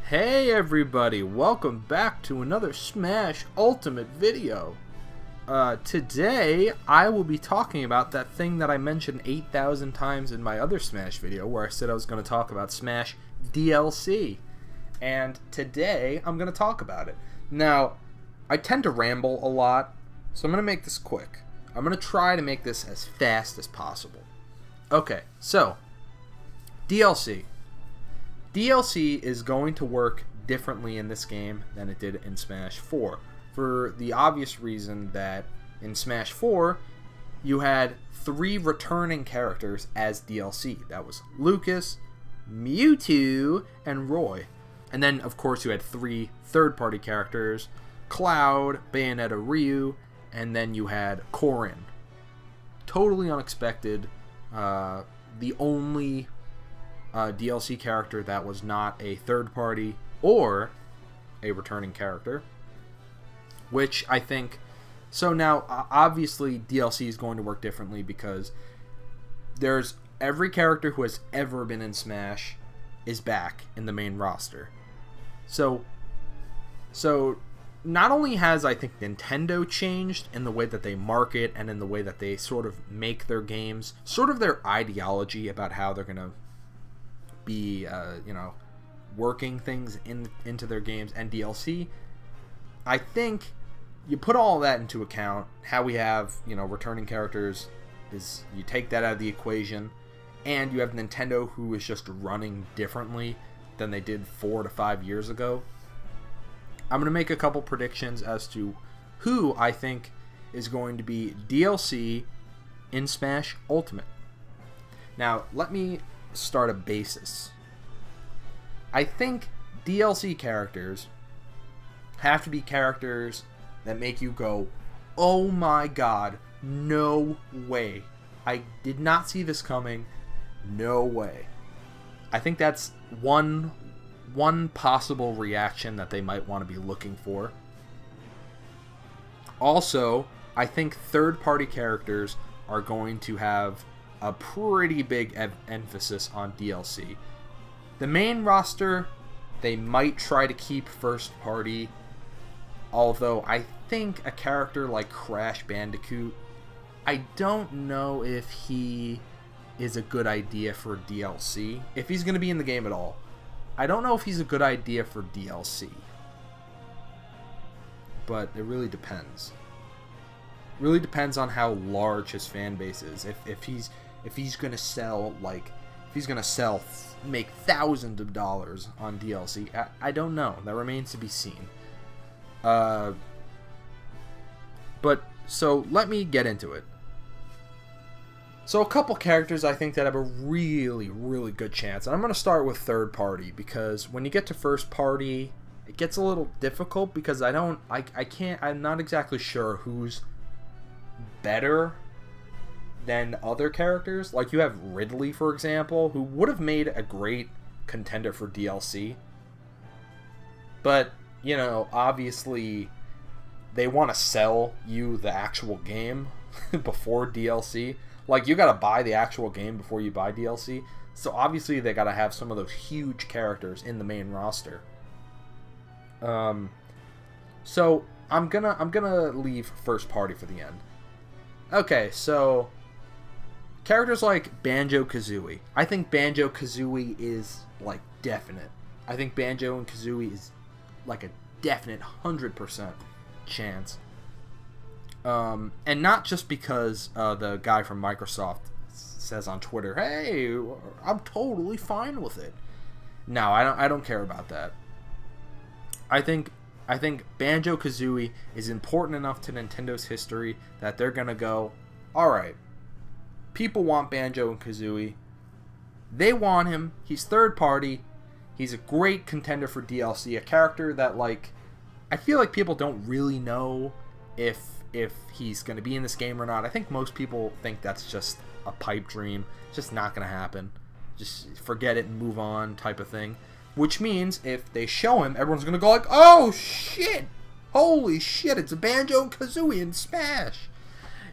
Hey everybody, welcome back to another Smash Ultimate video. Today I will be talking about that thing that I mentioned 8,000 times in my other Smash video where I said I was going to talk about Smash DLC. And today I'm going to talk about it. Now, I tend to ramble a lot, so I'm going to make this quick. I'm going to try to make this as fast as possible. Okay, so, DLC. DLC is going to work differently in this game than it did in Smash 4. For the obvious reason that in Smash 4, you had 3 returning characters as DLC. That was Lucas, Mewtwo, and Roy. And then, of course, you had 3 third-party characters, Cloud, Bayonetta, Ryu, and then you had Corrin. Totally unexpected. The only DLC character that was not a third party or a returning character, which I think, so now obviously DLC is going to work differently because there's every character who has ever been in Smash is back in the main roster. So not only has, I think, Nintendo changed in the way that they market and in the way that they sort of make their games, sort of their ideology about how they're going to be, working things into their games and DLC. I think you put all that into account, how we have, returning characters, is you take that out of the equation, and you have Nintendo who is just running differently than they did 4 to 5 years ago. I'm going to make a couple predictions as to who I think is going to be DLC in Smash Ultimate. Now, let me start a basis. I think DLC characters have to be characters that make you go, oh my god, no way. I did not see this coming. No way. I think that's one possible reaction that they might want to be looking for. Also, I think third-party characters are going to have a pretty big emphasis on DLC. The main roster, they might try to keep first party, although I think a character like Crash Bandicoot, I don't know if he is a good idea for DLC. If he's going to be in the game at all, I don't know if he's a good idea for DLC. But it really depends. Really depends on how large his fan base is. If he's gonna sell, make thousands of dollars on DLC, I don't know. That remains to be seen. But so let me get into it. So a couple characters I think that have a really, really good chance. And I'm gonna start with third party because when you get to first party, it gets a little difficult because I'm not exactly sure who's better than other characters. Like, you have Ridley, for example, who would have made a great contender for DLC. But, obviously, they want to sell you the actual game before DLC. Like, you gotta buy the actual game before you buy DLC. So, obviously, they gotta have some of those huge characters in the main roster. So, I'm gonna leave first party for the end. Okay, so characters like Banjo-Kazooie. I think Banjo-Kazooie is, like, definite. I think Banjo and Kazooie is, like, a definite 100% chance. And not just because the guy from Microsoft says on Twitter, hey, I'm totally fine with it. No, I don't care about that. I think Banjo-Kazooie is important enough to Nintendo's history that they're going to go, alright, people want Banjo and Kazooie. They want him. He's third party. He's a great contender for DLC. A character that, like, I feel like people don't really know if he's going to be in this game or not. I think most people think that's just a pipe dream. It's just not going to happen. Just forget it and move on type of thing. Which means if they show him, everyone's going to go like, oh shit! Holy shit, it's a Banjo and Kazooie in Smash!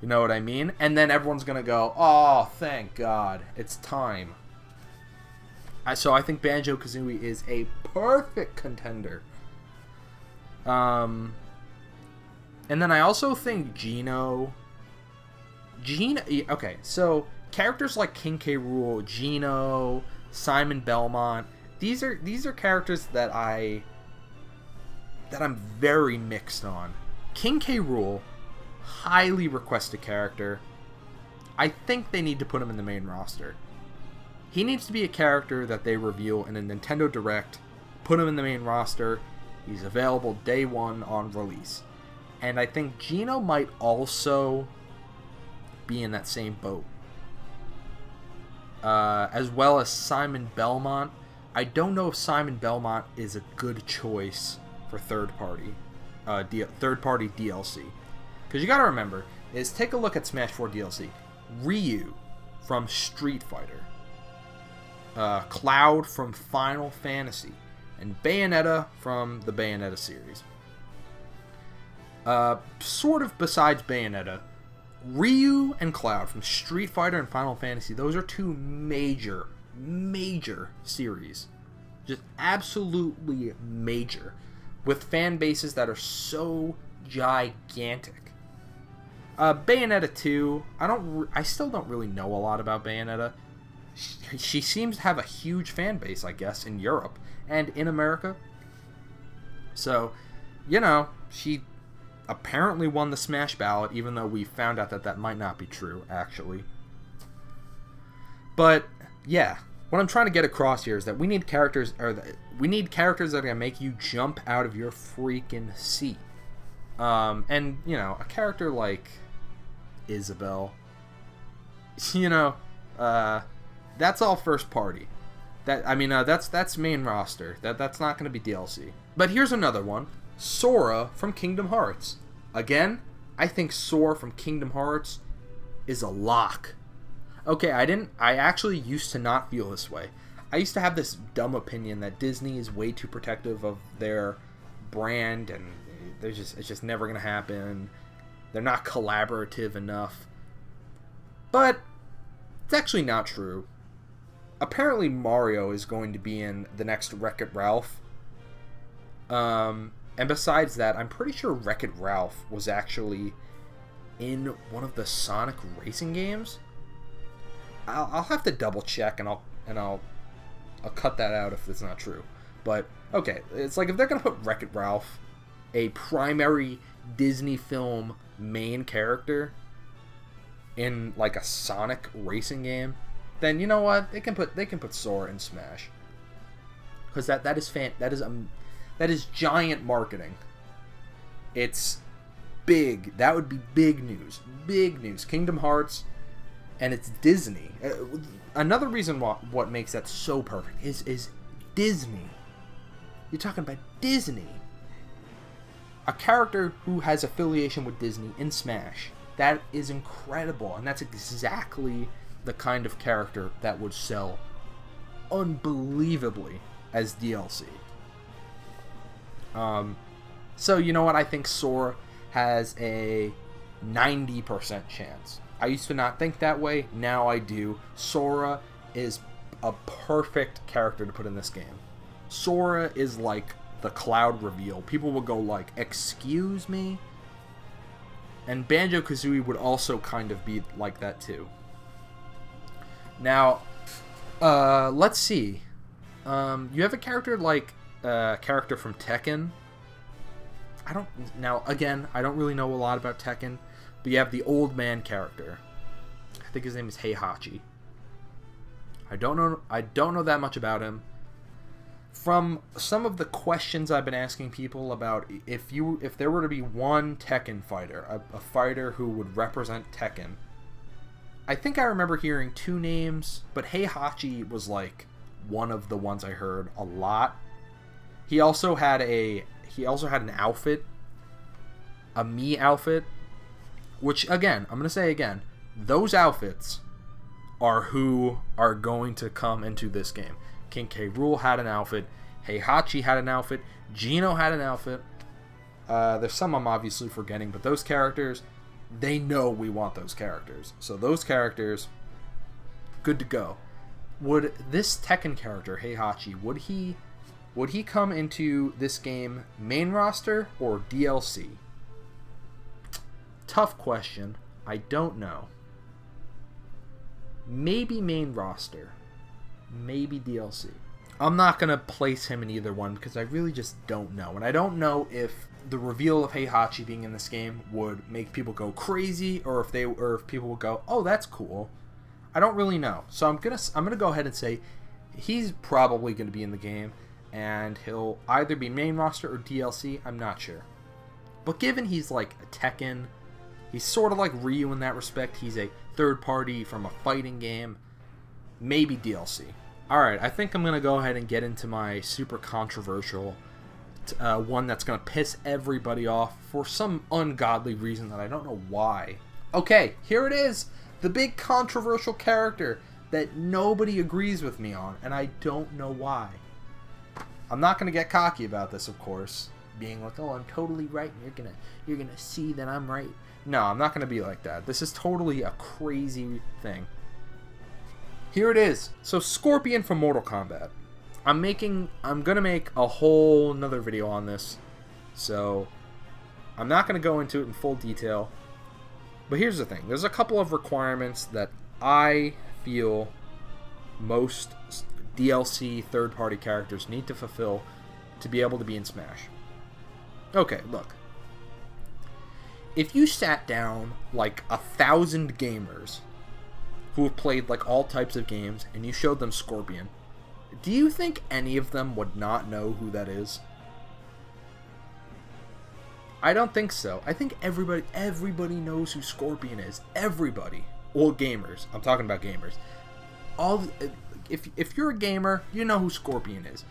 You know what I mean? And then everyone's going to go, oh, thank God, it's time. So I think Banjo-Kazooie is a perfect contender. And then I also think Geno... Okay, so characters like King K. Rool, Geno, Simon Belmont, these are characters that I'm very mixed on. King K. Rool, highly requested character. I think they need to put him in the main roster. He needs to be a character that they reveal in a Nintendo Direct, put him in the main roster, he's available day one on release. And I think Geno might also be in that same boat. As well as Simon Belmont. I don't know if Simon Belmont is a good choice for third-party DLC. Because you gotta remember, is take a look at Smash 4 DLC. Ryu from Street Fighter, Cloud from Final Fantasy, and Bayonetta from the Bayonetta series. Sort of besides Bayonetta, Ryu and Cloud from Street Fighter and Final Fantasy, those are two major series. Just absolutely major. With fan bases that are so gigantic. Bayonetta 2, I still don't really know a lot about Bayonetta. She seems to have a huge fan base, I guess, in Europe and in America. So, you know, she apparently won the Smash ballot, even though we found out that that might not be true, actually. But, yeah, what I'm trying to get across here is that we need characters, that are gonna make you jump out of your freaking seat. And, you know, a character like Isabelle, you know, that's all first party. That's main roster. That's not going to be DLC. But here's another one. Sora from Kingdom Hearts. Again, I think Sora from Kingdom Hearts is a lock. Okay, I actually used to not feel this way. I used to have this dumb opinion that Disney is way too protective of their brand, and it's just never going to happen. They're not collaborative enough. But it's actually not true. Apparently Mario is going to be in the next Wreck-It Ralph. And besides that, I'm pretty sure Wreck-It Ralph was actually in one of the Sonic racing games. I'll have to double check, and I'll cut that out if it's not true. But okay, it's like if they're gonna put Wreck-It Ralph, a primary Disney film main character, in like a Sonic racing game, then you know what, they can put Sora in Smash, because that is giant marketing. It's big. That would be big news. Big news. Kingdom Hearts, and it's Disney. Another reason what makes that so perfect is Disney. You're talking about Disney. A character who has affiliation with Disney in Smash. That is incredible, and that's exactly the kind of character that would sell unbelievably as DLC. So you know what? I think Sora has a 90% chance. I used to not think that way. Now I do. Sora is a perfect character to put in this game. Sora is like the Cloud reveal. People will go like, "Excuse me?" And Banjo-Kazooie would also kind of be like that too. Now, let's see. You have a character like character from Tekken. I don't really know a lot about Tekken, but you have the old man character. I think his name is Heihachi. I don't know that much about him. From some of the questions I've been asking people about, if there were to be one Tekken fighter, a fighter who would represent Tekken, I think I remember hearing two names, but Heihachi was like one of the ones I heard a lot. He also had an outfit, a Mii outfit, which again, I'm gonna say again, those outfits are who are going to come into this game. King K. Rool had an outfit, Heihachi had an outfit, Geno had an outfit. There's some I'm obviously forgetting, but those characters, they know we want those characters. So those characters, good to go. would this Tekken character, Heihachi, would he come into this game main roster or DLC? Tough question. I don't know. Maybe main roster. Maybe DLC. I'm not going to place him in either one because I really just don't know. And I don't know if the reveal of Heihachi being in this game would make people go crazy or if people would go, "Oh, that's cool." I don't really know. So I'm going to go ahead and say he's probably going to be in the game and he'll either be main roster or DLC. I'm not sure. But given he's like a Tekken, he's sort of like Ryu in that respect. He's a third party from a fighting game. Maybe DLC. Alright, I think I'm going to go ahead and get into my super controversial one that's going to piss everybody off for some ungodly reason that I don't know why. Okay, here it is. The big controversial character that nobody agrees with me on, and I don't know why. I'm not going to get cocky about this, of course, being like, "Oh, I'm totally right, and you're gonna see that I'm right." No, I'm not going to be like that. This is totally a crazy thing. Here it is. So Scorpion from Mortal Kombat. I'm gonna make a whole nother video on this, so I'm not gonna go into it in full detail. But here's the thing. There's a couple of requirements that I feel most DLC third-party characters need to fulfill to be able to be in Smash. Okay, look. If you sat down like 1,000 gamers who have played like all types of games and you showed them Scorpion, do you think any of them would not know who that is? I don't think so. I think everybody knows who Scorpion is. Everybody. Well, gamers. I'm talking about gamers. If you're a gamer, you know who Scorpion is.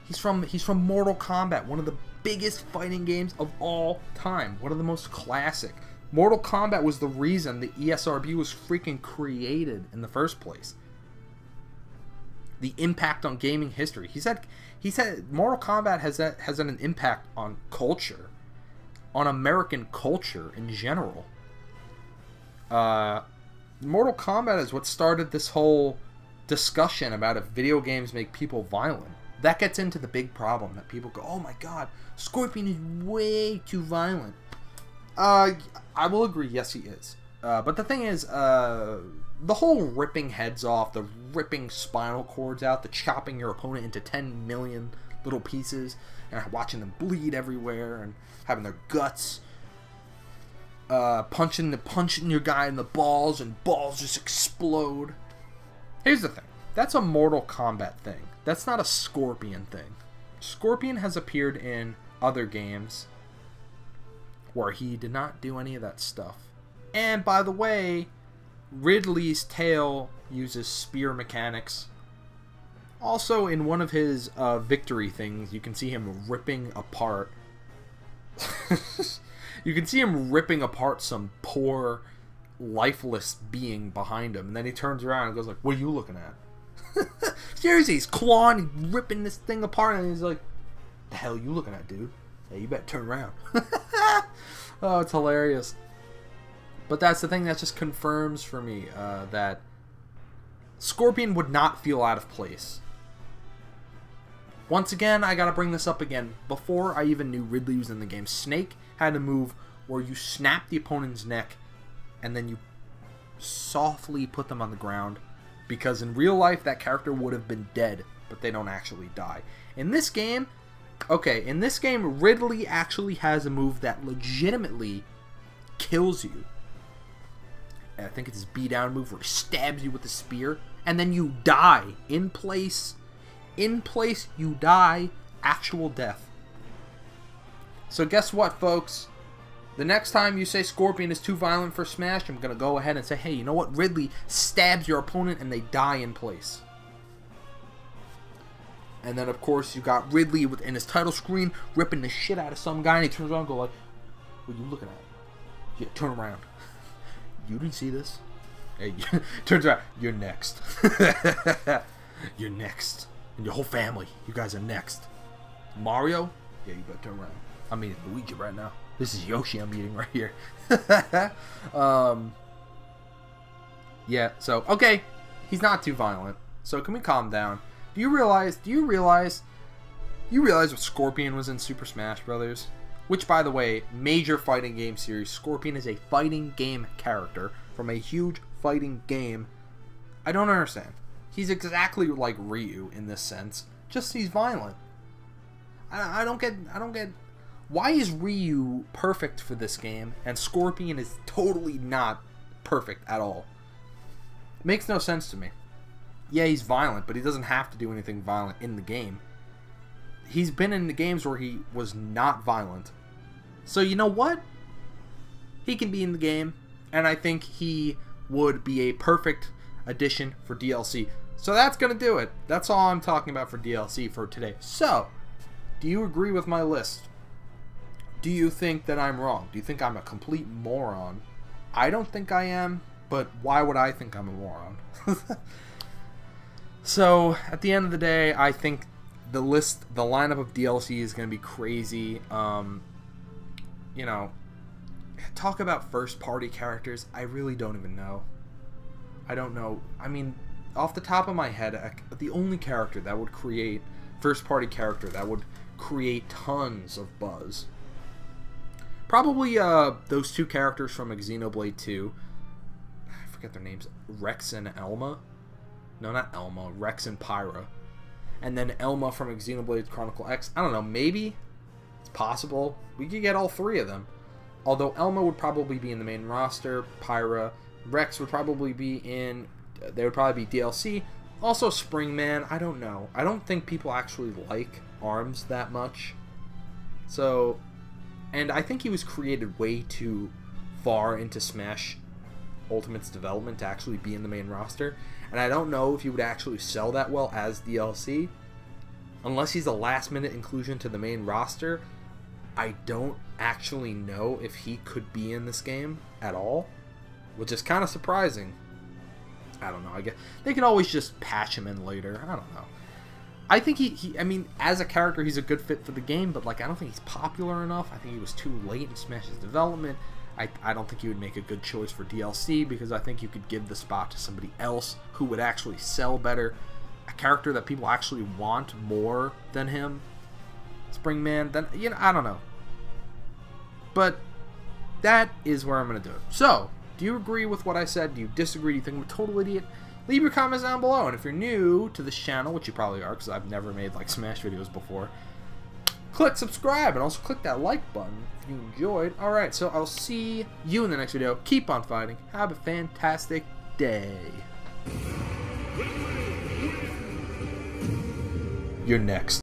He's from Mortal Kombat, one of the biggest fighting games of all time. One of the most classic. Mortal Kombat was the reason the ESRB was freaking created in the first place. The impact on gaming history. He said Mortal Kombat has an impact on culture, on American culture in general. Mortal Kombat is what started this whole discussion about if video games make people violent. That gets into the big problem that people go, "Oh my god, Scorpion is way too violent." I will agree, yes he is. But the thing is, the whole ripping heads off, the ripping spinal cords out, the chopping your opponent into 10 million little pieces, and watching them bleed everywhere, and having their guts, punching your guy in the balls, and balls just explode. Here's the thing. That's a Mortal Kombat thing. That's not a Scorpion thing. Scorpion has appeared in other games where he did not do any of that stuff. And by the way, Ridley's tail uses spear mechanics. Also, in one of his victory things, you can see him ripping apart. You can see him ripping apart some poor, lifeless being behind him, and then he turns around and goes like, "What are you looking at?" Seriously, he's clawing, he's ripping this thing apart, and he's like, "The hell are you looking at, dude? Hey, you better turn around." Oh, it's hilarious. But that's the thing that just confirms for me that Scorpion would not feel out of place. Once again, I gotta bring this up again. Before I even knew Ridley was in the game, Snake had a move where you snap the opponent's neck and then you softly put them on the ground. Because in real life, that character would have been dead, but they don't actually die. In this game, okay, in this game, Ridley actually has a move that legitimately kills you. And I think it's his beatdown move where he stabs you with a spear, and then you die in place. In place, you die. Actual death. So guess what, folks? The next time you say Scorpion is too violent for Smash, I'm going to go ahead and say, hey, you know what? Ridley stabs your opponent and they die in place. And then, of course, you got Ridley in his title screen ripping the shit out of some guy, and he turns around and goes like, what are you looking at? Yeah, turn around. You didn't see this? Hey, turns around. You're next. You're next. And your whole family. You guys are next. Mario? Yeah, you better turn around. I'm meeting Luigi right now. This is Yoshi I'm meeting right here. Yeah, so, okay. He's not too violent. So can we calm down? Do you realize what Scorpion was in Super Smash Brothers? Which, by the way, major fighting game series. Scorpion is a fighting game character from a huge fighting game. I don't understand. He's exactly like Ryu in this sense. Just he's violent. I don't get. Why is Ryu perfect for this game and Scorpion is totally not perfect at all? It makes no sense to me. Yeah, he's violent, but he doesn't have to do anything violent in the game. He's been in the games where he was not violent. So you know what? He can be in the game, and I think he would be a perfect addition for DLC. So that's going to do it. That's all I'm talking about for DLC for today. So, do you agree with my list? Do you think that I'm wrong? Do you think I'm a complete moron? I don't think I am, but why would I think I'm a moron? So, at the end of the day, I think the lineup of DLC is going to be crazy. You know, talk about first-party characters. I really don't even know. I don't know. I mean, off the top of my head, the only character that would create first-party character that would create tons of buzz, probably those two characters from Xenoblade 2. I forget their names. Rex and Elma. No, not Elma. Rex and Pyra. And then Elma from Xenoblade Chronicle X. I don't know, maybe? It's possible. We could get all three of them. Although Elma would probably be in the main roster. Pyra. Rex would probably be in... They would probably be DLC. Also Springman. I don't know. I don't think people actually like ARMS that much. So... And I think he was created way too far into Smash Ultimate's development to actually be in the main roster. And I don't know if he would actually sell that well as DLC. Unless he's a last-minute inclusion to the main roster, I don't actually know if he could be in this game at all. Which is kind of surprising. I don't know. I guess they could always just patch him in later. I don't know. I think I mean, as a character, he's a good fit for the game, but like, I don't think he's popular enough. I think he was too late in Smash's development. I don't think he would make a good choice for DLC, because I think you could give the spot to somebody else who would actually sell better. A character that people actually want more than him. Springman, then, you know, I don't know. But that is where I'm going to do it. So, do you agree with what I said? Do you disagree? Do you think I'm a total idiot? Leave your comments down below. And if you're new to this channel, which you probably are, because I've never made like Smash videos before, click subscribe and also click that like button if you enjoyed. Alright, so I'll see you in the next video. Keep on fighting. Have a fantastic day. You're next.